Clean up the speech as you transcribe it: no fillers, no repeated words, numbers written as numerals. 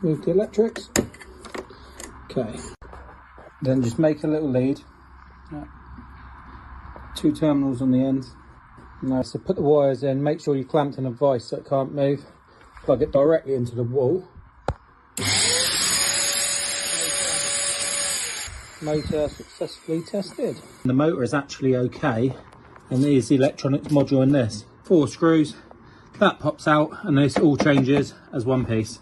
move the electrics. Okay, then just make a little lead. 2 terminals on the ends. Now, so put the wires in, make sure you clamped in a vise so it can't move. Plug it directly into the wall. Motor successfully tested. The motor is actually okay, and there's the electronics module in this. 4 screws, that pops out, and this all changes as one piece.